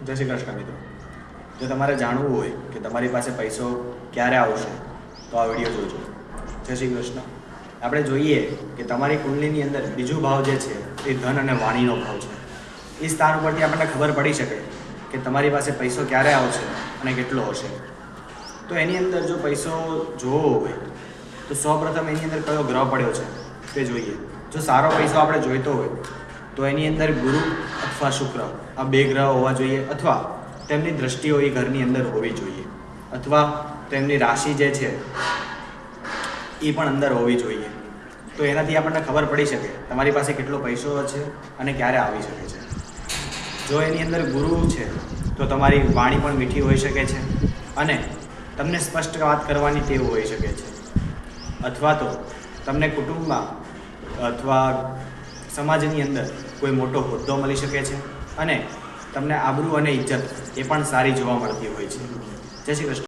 જય શ્રી કૃષ્ણ મિત્રો. જો તમારે જાણવું હોય કે તમારી પાસે પૈસો ક્યારે આવશે તો આ વિડીયો જોજો. જય શ્રી કૃષ્ણ. આપણે જોઈએ કે તમારી કુંડલીની અંદર બીજું ભાવ જે છે એ ધન અને વાણીનો ભાવ છે. એ સ્થાન ઉપરથી આપણને ખબર પડી શકે કે તમારી પાસે પૈસો ક્યારે આવશે અને કેટલો હશે. તો એની અંદર જો પૈસો જોવો હોય તો સૌપ્રથમ એની અંદર કયો ગ્રહ પડ્યો છે તે જોઈએ. જો સારો પૈસો આપણે જોઈતો હોય તો એની અંદર ગુરુ અથવા શુક્ર આ બે ગ્રહ હોવા જોઈએ, અથવા તેમની દ્રષ્ટિઓ એ ઘરની અંદર હોવી જોઈએ, અથવા તેમની રાશિ જે છે એ પણ અંદર હોવી જોઈએ. તો એનાથી આપણને ખબર પડી શકે તમારી પાસે કેટલો પૈસો છે અને ક્યારે આવી શકે છે. જો એની અંદર ગુરુ છે તો તમારી વાણી પણ મીઠી હોઈ શકે છે અને તમને સ્પષ્ટ વાત કરવાની ટેવ હોઈ શકે છે, અથવા તો તમને કુટુંબમાં અથવા સમાજની અંદર કોઈ મોટો હોદ્દો મળી શકે છે અને તમને આબરૂ અને ઇજ્જત એ પણ સારી જોવા મળતી હોય છે. જય શ્રી કૃષ્ણ.